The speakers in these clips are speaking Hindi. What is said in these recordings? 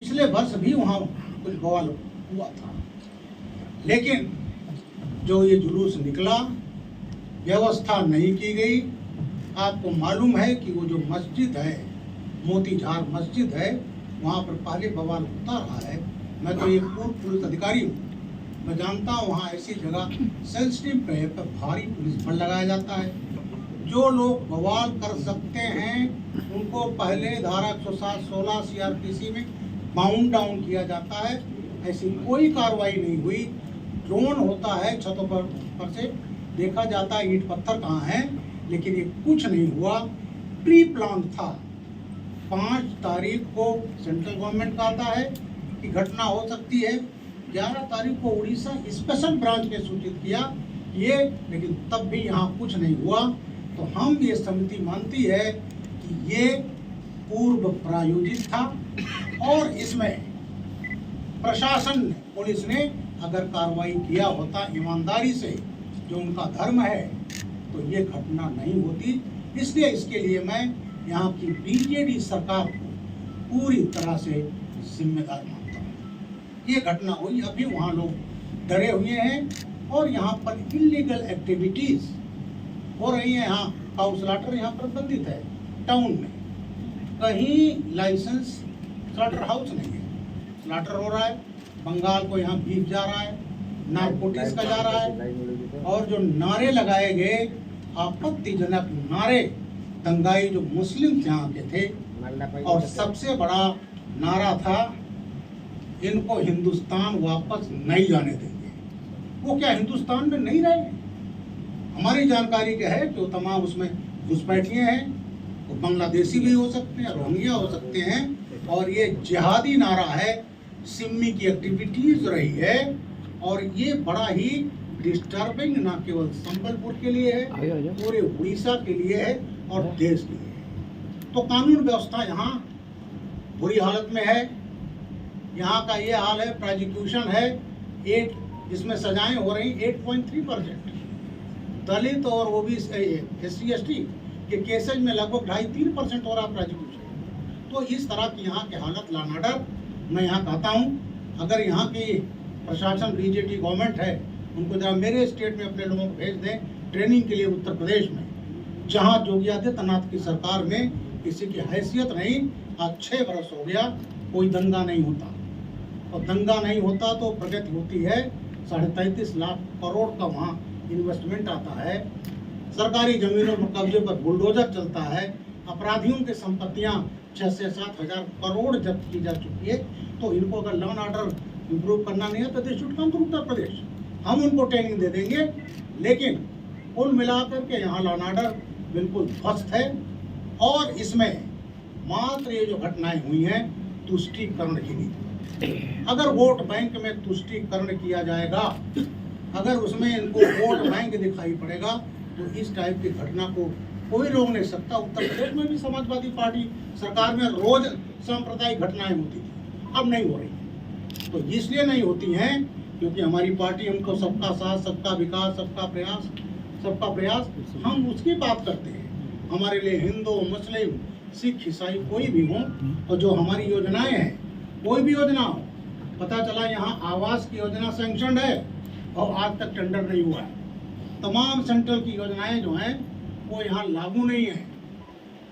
पिछले वर्ष भी वहाँ कुछ बवाल हुआ था, लेकिन जो ये जुलूस निकला, व्यवस्था नहीं की गई। आपको मालूम है कि वो जो मस्जिद है, मोतीझार मस्जिद है, वहाँ पर पहले बवाल होता रहा है। मैं तो एक पूर्व पुलिस अधिकारी हूँ, मैं जानता हूँ वहाँ ऐसी जगह सेंसिटिव पे पर भारी पुलिस बल लगाया जाता है। जो लोग बवाल कर सकते हैं उनको पहले धारा 107-16 CRPC में बाउंड डाउन किया जाता है। ऐसी कोई कार्रवाई नहीं हुई। ड्रोन होता है, छतों पर से देखा जाता है ईंट पत्थर कहाँ है, लेकिन ये कुछ नहीं हुआ। प्री प्लान था। 5 तारीख को सेंट्रल गवर्नमेंट का आता है कि घटना हो सकती है। 11 तारीख को उड़ीसा स्पेशल ब्रांच ने सूचित किया ये, लेकिन तब भी यहाँ कुछ नहीं हुआ। तो हम ये समिति मानती है कि ये पूर्व प्रायोजित था और इसमें प्रशासन ने, पुलिस ने अगर कार्रवाई किया होता ईमानदारी से, जो उनका धर्म है, तो ये घटना नहीं होती। इसलिए इसके लिए मैं यहाँ की बीजेडी सरकार को पूरी तरह से जिम्मेदार मानता हूँ। ये घटना हुई, अभी वहाँ लोग डरे हुए हैं और यहाँ पर इलीगल एक्टिविटीज हो रही है। यहाँ काऊ स्लॉटर यहाँ प्रतिबंधित है टाउन में, कहीं लाइसेंस स्लॉटर हाउस नहीं है, स्लॉटर हो रहा है। बंगाल को यहाँ बीफ जा रहा है, नारकोटिक्स का जा रहा है। और जो नारे लगाए गए आपत्तिजनक नारे, दंगाई जो मुस्लिम यहाँ के थे, और सबसे बड़ा नारा था इनको हिंदुस्तान वापस नहीं जाने देंगे। वो क्या हिंदुस्तान में नहीं रहे? हमारी जानकारी क्या है कि वो तमाम उसमें घुसपैठिए हैं, वो बांग्लादेशी भी हो सकते हैं, रोहिंग्या हो सकते हैं। और ये जिहादी नारा है, सिम्मी की एक्टिविटीज रही है, और ये बड़ा ही डिस्टर्बिंग न केवल संबलपुर के लिए है, पूरे उड़ीसा के लिए है और देश के लिए है। तो कानून व्यवस्था यहाँ बुरी हालत में है। यहाँ का ये हाल है, प्रोसिक्यूशन है 8, इसमें सजाएं हो रही 8.3%। दलित और ओबीसी SC/ST के केसेज में लगभग 2.5-3% हो रहा प्रोसिक्यूशन। तो इस तरह की यहाँ के हालत लानाडर, मैं यहाँ कहता हूँ अगर यहाँ की प्रशासन बीजेपी गवर्नमेंट है, उनको जरा मेरे स्टेट में अपने लोगों को भेज दें ट्रेनिंग के लिए उत्तर प्रदेश में, जहाँ योगी आदित्यनाथ की सरकार में किसी की हैसियत नहीं। आज 6 बरस हो गया, कोई दंगा नहीं होता, और दंगा नहीं होता तो प्रगति होती है। 33.5 लाख करोड़ का वहाँ इन्वेस्टमेंट आता है, सरकारी जमीनों पर कब्जे पर बुलडोजर चलता है, अपराधियों की संपत्तियां 6 से 7 हजार करोड़ जब्त की जा चुकी है। तो इनको अगर लॉ एंड ऑर्डर इम्प्रूव करना नहीं है तो they should come to Uttar Pradesh, हम उनको ट्रेनिंग दे देंगे। लेकिन कुल मिलाकर के यहाँ लॉ एंड ऑर्डर बिल्कुल ध्वस्त है। और इसमें मात्र ये जो घटनाएं हुई हैं तुष्टीकरण की नीति, अगर वोट बैंक में तुष्टीकरण किया जाएगा, अगर उसमें इनको वोट बैंक दिखाई पड़ेगा, तो इस टाइप की घटना को कोई रोक नहीं सकता। उत्तर प्रदेश में भी समाजवादी पार्टी सरकार में रोज सांप्रदायिक घटनाएं होती थी, अब नहीं हो रही। तो इसलिए नहीं होती हैं क्योंकि हमारी पार्टी, हमको सबका साथ, सबका विकास, सबका प्रयास, हम उसकी बात करते हैं। हमारे लिए हिंदू, मुस्लिम, सिख, ईसाई कोई भी हो, और जो हमारी योजनाएं हैं, कोई भी योजना हो, पता चला यहाँ आवास की योजना सैंक्शन है और आज तक टेंडर नहीं हुआ है। तमाम सेंट्रल की योजनाएं जो हैं वो यहाँ लागू नहीं है।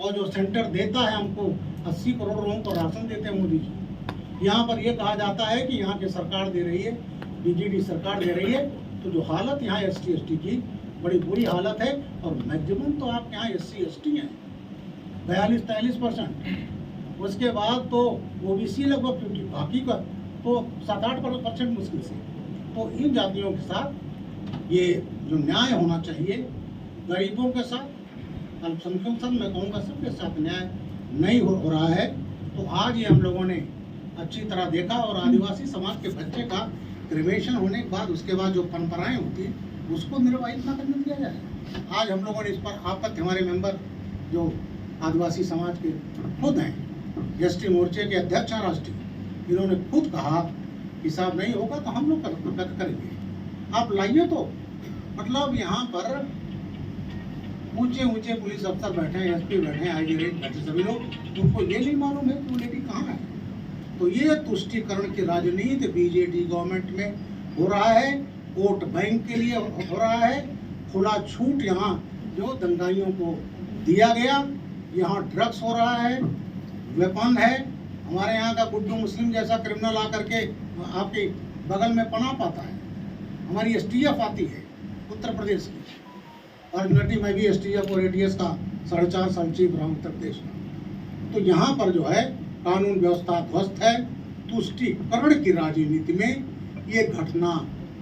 और जो सेंटर देता है हमको 80 करोड़ लोगों को राशन देते हैं मोदी जी। यहाँ पर ये कहा जाता है कि यहाँ की सरकार दे रही है, बीजेडी सरकार दे रही है। तो जो हालत यहाँ SC/ST की बड़ी बुरी हालत है। और मैक्सिमम तो आपके यहाँ SC/ST हैं 42-43%। उसके बाद तो OBC लगभग 50, बाकी का तो 7-8% मुश्किल से। तो इन जातियों के साथ ये जो न्याय होना चाहिए, गरीबों के साथ, अल्पसंख्यकों के साथ, मैं कहूँगा सबके साथ न्याय नहीं हो रहा है। तो आज ये हम लोगों ने अच्छी तरह देखा। और आदिवासी समाज के बच्चे का क्रिमेशन होने के बाद उसके बाद जो परंपराएं होती हैं उसको निर्वाहित न करने दिया जाए। आज हम लोगों ने इस पर आपत्ति, हमारे मेंबर जो आदिवासी समाज के खुद हैं, ST मोर्चे के अध्यक्ष हैं राष्ट्रीय, इन्होंने खुद कहा कि साहब नहीं होगा तो हम लोग करेंगे, आप लाइए। तो मतलब यहाँ पर ऊंचे ऊंचे पुलिस अफसर बैठे हैं, SP बैठे हैं, IG रेट बैठे, सभी लोग, उनको ये नहीं मालूम है कि वो लेडी कहाँ है। तो ये तुष्टीकरण की राजनीति बीजेडी गवर्नमेंट में हो रहा है, वोट बैंक के लिए हो रहा है। खुला छूट यहाँ जो दंगाइयों को दिया गया, यहाँ ड्रग्स हो रहा है, वेपन है। हमारे यहाँ का गुड्डू मुस्लिम जैसा क्रिमिनल आकर के आपके बगल में पनाह पाता है। हमारी एसटीएफ आती है उत्तर प्रदेश की, और नटी मैं भी एसटीएफ और एटीएस का 4.5 साल चीफ रहा उत्तर प्रदेश का। तो यहाँ पर जो है कानून व्यवस्था ध्वस्त है। तुष्टीकरण की राजनीति में ये घटना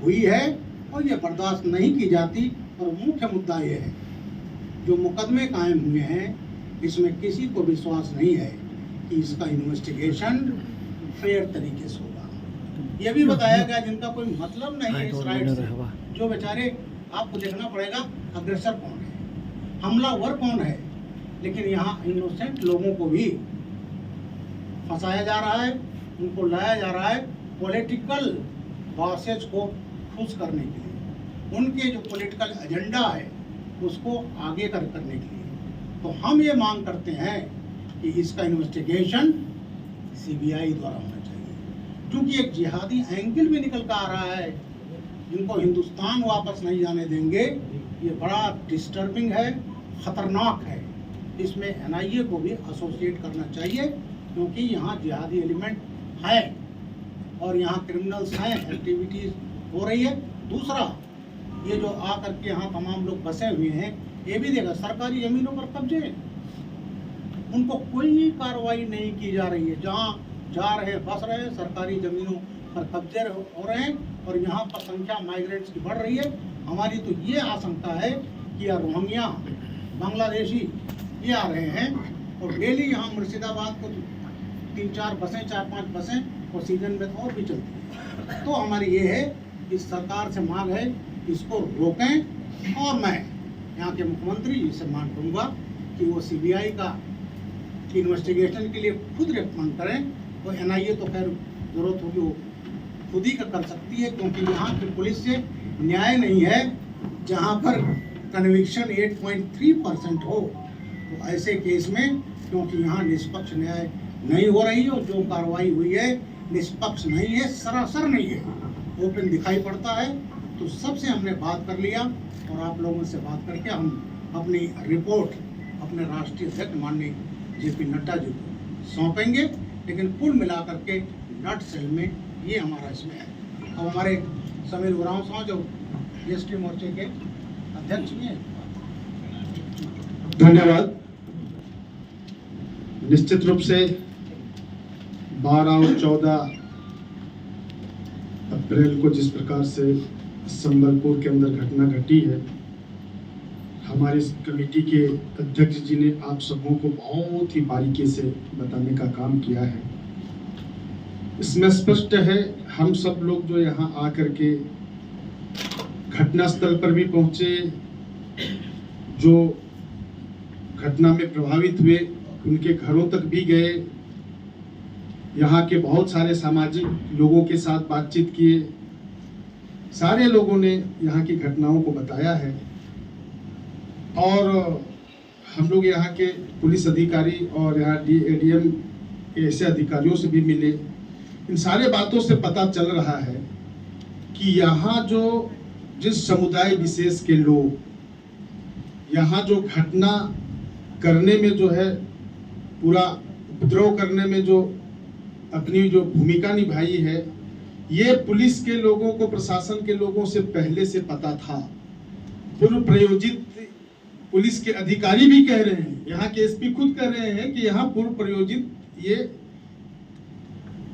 हुई है और ये बर्दाश्त नहीं की जाती। और मुख्य मुद्दा ये है, जो मुकदमे कायम हुए हैं इसमें किसी को विश्वास नहीं है कि इसका इन्वेस्टिगेशन फेयर तरीके से होगा। ये भी बताया गया जिनका कोई मतलब नहीं है इस राइट से, जो बेचारे, आपको देखना पड़ेगा अग्रेसर कौन है, हमलावर कौन है। लेकिन यहाँ इनोसेंट लोगों को भी फंसाया जा रहा है, उनको लाया जा रहा है पॉलिटिकल बॉसेज को खुश करने के लिए, उनके जो पॉलिटिकल एजेंडा है उसको आगे करने के लिए। तो हम ये मांग करते हैं कि इसका इन्वेस्टिगेशन सीबीआई द्वारा होना चाहिए, क्योंकि एक जिहादी एंगल भी निकल कर आ रहा है जिनको हिंदुस्तान वापस नहीं जाने देंगे। ये बड़ा डिस्टर्बिंग है, खतरनाक है। इसमें एनआईए को भी एसोसिएट करना चाहिए, क्योंकि यहाँ जिहादी एलिमेंट है और यहाँ क्रिमिनल्स हैं, एक्टिविटीज हो रही है। दूसरा, ये जो आकर के यहाँ तमाम लोग बसे हुए हैं, ये भी देखा सरकारी जमीनों पर कब्जे, उनको कोई कार्रवाई नहीं की जा रही है। जहाँ जा रहे बस रहे हैं, सरकारी जमीनों पर कब्जे हो रहे हैं, और यहाँ पर संख्या माइग्रेंट्स की बढ़ रही है। हमारी तो ये आशंका है कि यह रोहिंग्या, बांग्लादेशी ये आ रहे हैं, और डेली यहाँ मुर्शिदाबाद को 3-4 बसें, 4-5 बसें, और सीजन में तो और भी चलती है। तो हमारी ये है कि सरकार से मांग है इसको रोकें, और मैं यहाँ के मुख्यमंत्री जी से मांग करूँगा कि वो सीबीआई का इन्वेस्टिगेशन के लिए खुद रिकमेंड करें। तो एनआईए तो खैर जरूरत होगी वो खुद ही कर सकती है, क्योंकि यहाँ की पुलिस से न्याय नहीं है। जहाँ पर कन्विक्शन 8.3% हो, तो ऐसे केस में, क्योंकि यहाँ निष्पक्ष न्याय नहीं हो रही है, और जो कार्रवाई हुई है निष्पक्ष नहीं है, सरासर नहीं है, ओपन दिखाई पड़ता है। तो सबसे हमने बात कर लिया, और आप लोगों से बात करके हम अपनी रिपोर्ट अपने राष्ट्रीय अध्यक्ष माननीय जेपी नड्डा जी को सौंपेंगे। लेकिन कुल मिलाकर के नट सेल में ये हमारा इसमें है। अब हमारे समीर उरांव साहब जो जीएसटी मोर्चे के अध्यक्ष भी हैं। धन्यवाद। निश्चित रूप से 12 और 14 अप्रैल को जिस प्रकार से संबलपुर के अंदर घटना घटी है, हमारी इस कमेटी के अध्यक्ष जी ने आप सबों को बहुत ही बारीकी से बताने का काम किया है। इसमें स्पष्ट है, हम सब लोग जो यहाँ आकर के घटना स्थल पर भी पहुंचे, जो घटना में प्रभावित हुए उनके घरों तक भी गए, यहाँ के बहुत सारे सामाजिक लोगों के साथ बातचीत किए, सारे लोगों ने यहाँ की घटनाओं को बताया है। और हम लोग यहाँ के पुलिस अधिकारी और यहाँ एडीएम के ऐसे अधिकारियों से भी मिले। इन सारे बातों से पता चल रहा है कि यहाँ जो जिस समुदाय विशेष के लोग यहाँ जो घटना करने में जो है, पूरा उपद्रव करने में जो अपनी जो भूमिका निभाई है, ये पुलिस के लोगों को, प्रशासन के लोगों से पहले से पता था। पूर्व प्रयोजित पुलिस के अधिकारी भी कह रहे हैं, यहाँ के एसपी खुद कह रहे हैं कि यहाँ पूर्व प्रयोजित ये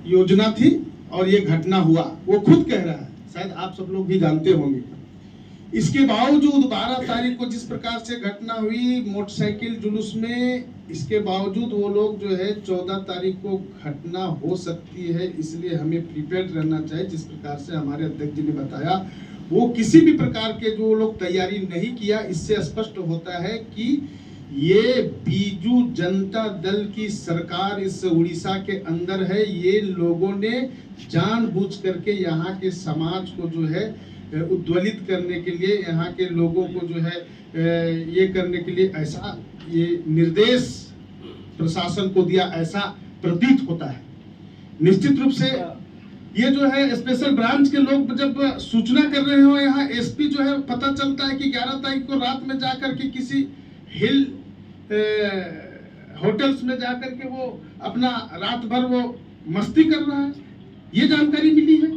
योजना थी और ये घटना हुआ, वो खुद कह रहा है। शायद आप सब लोग भी जानते होंगे। इसके बावजूद 12 तारीख को जिस प्रकार से घटना हुई मोटरसाइकिल जुलूस में, इसके बावजूद वो लोग जो है 14 तारीख को घटना हो सकती है, इसलिए हमें प्रिपेयर्ड रहना चाहिए। जिस प्रकार से हमारे अध्यक्ष जी ने बताया, वो किसी भी प्रकार के जो लोग तैयारी नहीं किया, इससे स्पष्ट होता है कि ये बीजू जनता दल की सरकार इस उड़ीसा के अंदर है। ये लोगों ने जानबूझ करके यहाँ के समाज को जो है उद्वलित करने के लिए, यहाँ के लोगों को जो है ये करने के लिए ऐसा ये निर्देश प्रशासन को दिया, ऐसा प्रतीत होता है। निश्चित रूप से ये जो है स्पेशल ब्रांच के लोग जब सूचना कर रहे हो, यहाँ एसपी जो है पता चलता है कि 11 तारीख को रात में जाकर के किसी हिल होटल्स में जाकर के वो अपना रात भर वो मस्ती कर रहा है, ये जानकारी मिली है।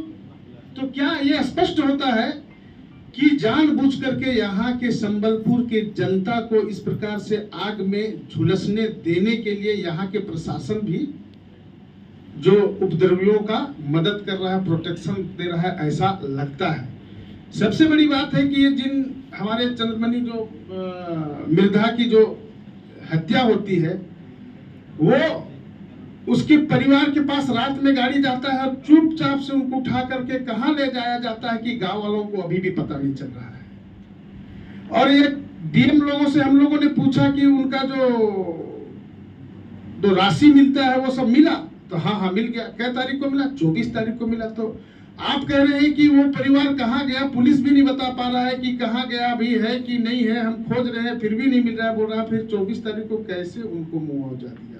तो क्या ये स्पष्ट होता है कि जानबूझ करके यहाँ के संबलपुर के जनता को इस प्रकार से आग में झुलसने देने के लिए यहाँ के प्रशासन भी जो उपद्रवियों का मदद कर रहा है, प्रोटेक्शन दे रहा है, ऐसा लगता है। सबसे बड़ी बात है कि ये जिन हमारे चंद्रमणि जो मृधा की जो हत्या होती है, वो उसके परिवार के पास रात में गाड़ी जाता है और चुपचाप से उनको उठा करके कहां ले जाया जाता है कि गांव वालों को अभी भी पता नहीं चल रहा है। और ये डीएम लोगों से हम लोगों ने पूछा कि उनका जो राशि मिलता है वो सब मिला, तो हाँ मिल गया। कै तारीख को मिला? 24 तारीख को मिला। तो आप कह रहे हैं कि वो परिवार कहाँ गया, पुलिस भी नहीं बता पा रहा है कि कहाँ गया, अभी है कि नहीं है, हम खोज रहे हैं फिर भी नहीं मिल रहा है, बोल रहा है। फिर 24 तारीख को कैसे उनको मुआवजा दिया?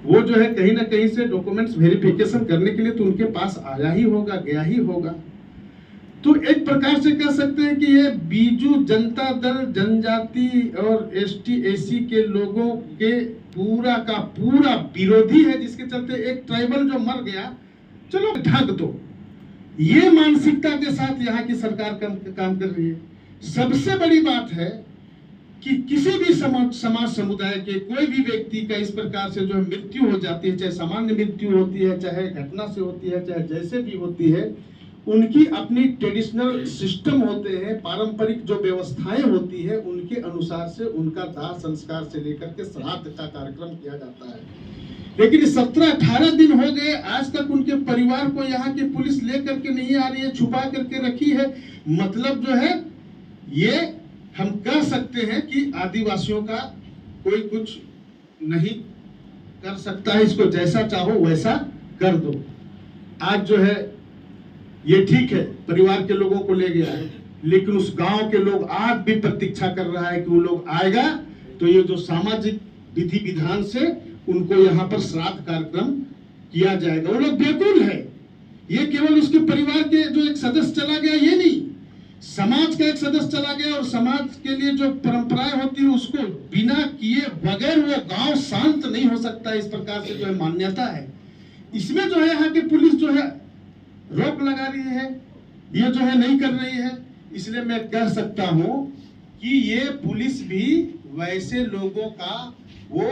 वो जो है कहीं ना कहीं से डॉक्यूमेंट्स वेरिफिकेशन करने के लिए तो उनके पास आया ही होगा, गया ही होगा। तो एक प्रकार से कह सकते हैं कि ये बीजू जनता दल जनजाति और एसटी एसी के लोगों के पूरा का पूरा विरोधी है, जिसके चलते एक ट्राइबल जो मर गया, चलो ढक दो, ये मानसिकता के साथ यहाँ की सरकार काम कर रही है। सबसे बड़ी बात है कि किसी भी समाज समुदाय के कोई भी व्यक्ति का इस प्रकार से जो है मृत्यु हो जाती है, चाहे सामान्य मृत्यु होती है, चाहे घटना से होती है, चाहे जैसे भी होती है, उनकी अपनी ट्रेडिशनल सिस्टम होते हैं, पारंपरिक जो व्यवस्थाएं होती है, उनके अनुसार से उनका दाह संस्कार से लेकर के श्राद्ध का कार्यक्रम किया जाता है। लेकिन 17-18 दिन हो गए, आज तक उनके परिवार को यहाँ की पुलिस लेकर के नहीं आ रही है, छुपा करके रखी है। मतलब जो है ये हम कह सकते हैं कि आदिवासियों का कोई कुछ नहीं कर सकता है, इसको जैसा चाहो वैसा कर दो। आज जो है ये ठीक है, परिवार के लोगों को ले गया है, लेकिन उस गांव के लोग आज भी प्रतीक्षा कर रहा है कि वो लोग आएगा तो ये जो सामाजिक विधि विधान से उनको यहाँ पर श्राद्ध कार्यक्रम किया जाएगा। वो लोग बेकुल है। ये केवल उसके परिवार के जो एक सदस्य चला गया ये नहीं, समाज का एक सदस्य चला गया, और समाज के लिए जो परंपराएं होती है उसको बिना किए बगैर वो गांव शांत नहीं हो सकता। इस प्रकार से जो है मान्यता है। इसमें जो है यहाँ की पुलिस जो है रोक लगा रही है, ये जो है नहीं कर रही है। इसलिए मैं कह सकता हूं कि ये पुलिस भी वैसे लोगों का वो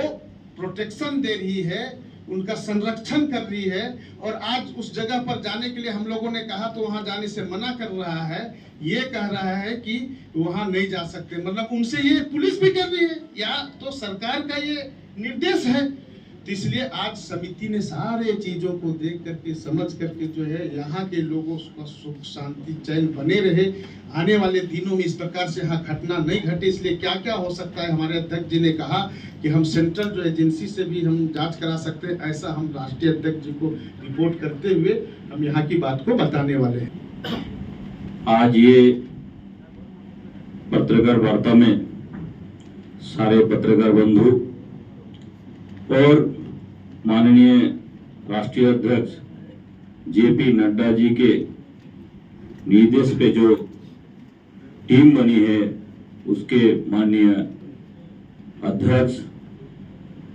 प्रोटेक्शन दे रही है, उनका संरक्षण कर रही है। और आज उस जगह पर जाने के लिए हम लोगों ने कहा तो वहां जाने से मना कर रहा है, ये कह रहा है कि वहां नहीं जा सकते। मतलब उनसे ये पुलिस भी कर रही है, या तो सरकार का ये निर्देश है। तो इसलिए आज समिति ने सारे चीजों को देख करके समझ करके जो है यहाँ के लोगों का सुख शांति चैन बने रहे, आने वाले दिनों में इस प्रकार से यहाँ घटना नहीं घटे। इसलिए क्या क्या हो सकता है, हमारे अध्यक्ष जी ने कहा कि हम सेंट्रल जो एजेंसी से भी हम जांच करा सकते हैं। ऐसा हम राष्ट्रीय अध्यक्ष जी को रिपोर्ट करते हुए हम यहाँ की बात को बताने वाले हैं। आज ये पत्रकार वार्ता में सारे पत्रकार बंधु और माननीय राष्ट्रीय अध्यक्ष जेपी नड्डा जी के निर्देश पे जो टीम बनी है, उसके माननीय अध्यक्ष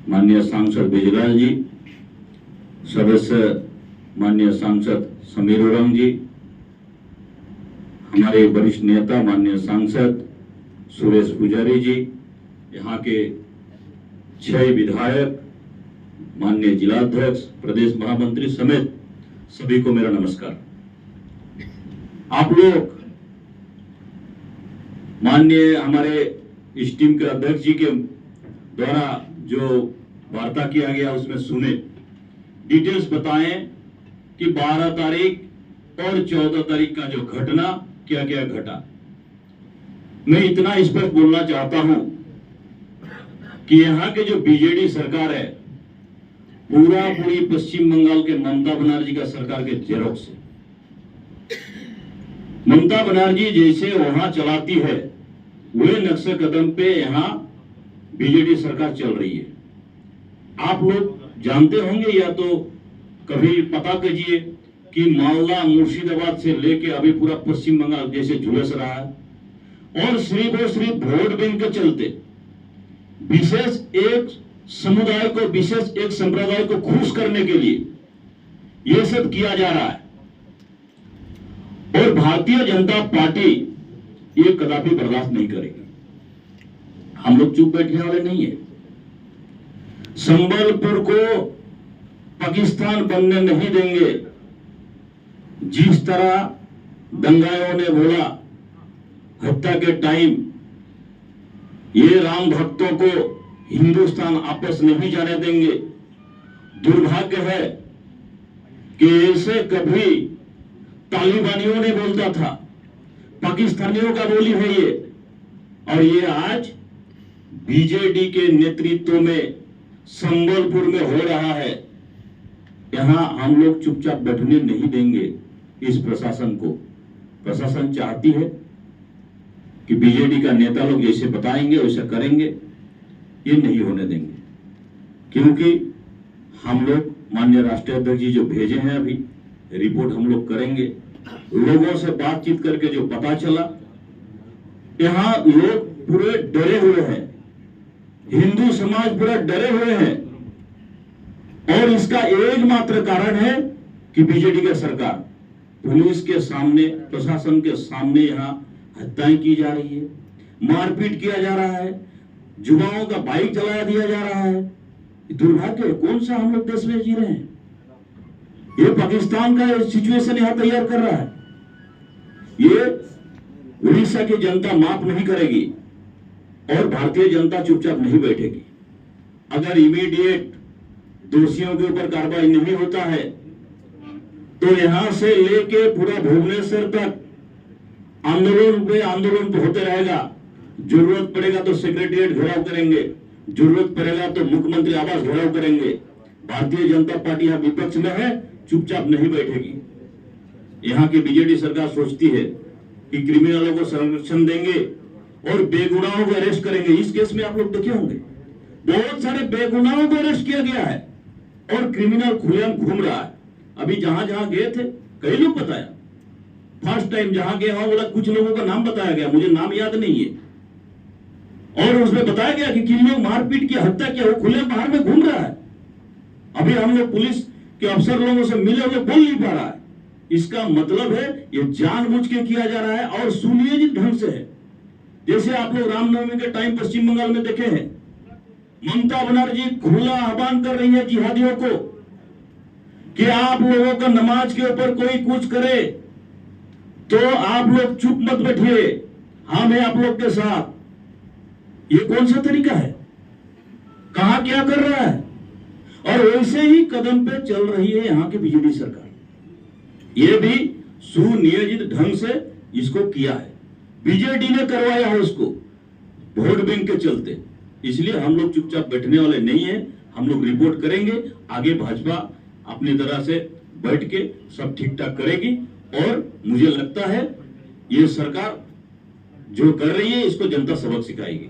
माननीय सांसद बिजलाल जी, सदस्य माननीय सांसद समीर उरांव जी, हमारे वरिष्ठ नेता माननीय सांसद सुरेश पुजारी जी, यहाँ के 6 विधायक, माननीय जिलाध्यक्ष, प्रदेश महामंत्री समेत सभी को मेरा नमस्कार। आप लोग माननीय हमारे इस टीम के अध्यक्ष जी के द्वारा जो वार्ता किया गया उसमें सुने, डिटेल्स बताएं कि 12 तारीख और 14 तारीख का जो घटना क्या क्या घटा। मैं इतना स्पष्ट बोलना चाहता हूं कि यहाँ के जो बीजेडी सरकार है, पूरी पश्चिम बंगाल के ममता बनर्जी का सरकार के जेरोक्स है। ममता बनर्जी जैसे वहां चलाती है, वे नक्शे कदम पे यहाँ बीजेडी सरकार चल रही है। आप लोग जानते होंगे या तो कभी पता कीजिए कि मालदा मुर्शिदाबाद से लेके अभी पूरा पश्चिम बंगाल जैसे झुलस रहा है और सिर्फ वोट बैंक के चलते विशेष एक समुदाय को, विशेष एक संप्रदाय को खुश करने के लिए यह सब किया जा रहा है। और भारतीय जनता पार्टी ये कदापि बर्दाश्त नहीं करेगी। हम लोग चुप बैठने वाले नहीं है। संबलपुर को पाकिस्तान बनने नहीं देंगे। जिस तरह दंगाइयों ने बोला हत्या के टाइम, ये राम भक्तों को हिंदुस्तान आपस नहीं जाने देंगे। दुर्भाग्य है कि ऐसे कभी तालिबानियों ने बोलता था, पाकिस्तानियों का बोली है ये, और ये आज बीजेडी के नेतृत्व में संबलपुर में हो रहा है। यहां हम लोग चुपचाप बैठने नहीं देंगे इस प्रशासन को। प्रशासन चाहती है कि बीजेडी का नेता लोग जैसे बताएंगे वैसा करेंगे, ये नहीं होने देंगे। क्योंकि हम लोग माननीय राष्ट्रीय अध्यक्ष जी जो भेजे हैं, अभी रिपोर्ट हम लोग करेंगे। लोगों से बातचीत करके जो पता चला, यहां लोग पूरे डरे हुए हैं, हिंदू समाज पूरा डरे हुए हैं। और इसका एकमात्र कारण है कि बीजेडी की सरकार, पुलिस के सामने, प्रशासन के सामने यहां हत्याएं की जा रही है, मारपीट किया जा रहा है, युवाओं का बाइक जलाया दिया जा रहा है। दुर्भाग्य है। कौन सा हम लोग देश में जी रहे हैं? ये पाकिस्तान का सिचुएशन यहां तैयार कर रहा है। ये उड़ीसा की जनता माफ नहीं करेगी और भारतीय जनता चुपचाप नहीं बैठेगी। अगर इमीडिएट दोषियों के ऊपर कार्रवाई नहीं होता है तो यहां से लेके पूरा भुवनेश्वर तक आंदोलन पे होते रहेगा। जरूरत पड़ेगा तो सेक्रेटेरिएट घेराव करेंगे, जरूरत पड़ेगा तो मुख्यमंत्री आवास घेराव करेंगे। भारतीय जनता पार्टी यहां विपक्ष में है, चुपचाप नहीं बैठेगी। यहां की बीजेडी सरकार सोचती है कि क्रिमिनलों को संरक्षण देंगे और बेगुनाहों को अरेस्ट करेंगे। इस केस में आप लोग देखे होंगे, बहुत सारे बेगुनाहों को अरेस्ट किया गया है और क्रिमिनल खुलेआम घूम रहा है। अभी जहां जहां गए थे, कई लोग बताया, फर्स्ट टाइम जहां गया वहां बोला, कुछ लोगों का नाम बताया गया, मुझे नाम याद नहीं है, और उसमें बताया गया कि किन लोग मारपीट की, हत्या किया, वो खुले बाहर में घूम रहा है। अभी हम लोग पुलिस के अफसर लोगों से मिले, वो बोल नहीं पा रहा है। इसका मतलब है ये जानबूझ के किया जा रहा है और सुनियोजित ढंग से है। जैसे आप लोग रामनवमी के टाइम पश्चिम बंगाल में देखे हैं, ममता बनर्जी खुला आह्वान कर रही है जिहादियों को कि आप लोगों का नमाज के ऊपर कोई कुछ करे तो आप लोग चुप मत बैठिए, हम हैं आप लोग के साथ। ये कौन सा तरीका है? कहां क्या कर रहा है? और वैसे ही कदम पे चल रही है यहां की बीजेडी सरकार। ये भी सुनियोजित ढंग से इसको किया है, बीजेडी ने करवाया है उसको वोट बैंक के चलते। इसलिए हम लोग चुपचाप बैठने वाले नहीं है, हम लोग रिपोर्ट करेंगे। आगे भाजपा अपनी तरह से बैठ के सब ठीक ठाक करेगी और मुझे लगता है ये सरकार जो कर रही है इसको जनता सबक सिखाएगी।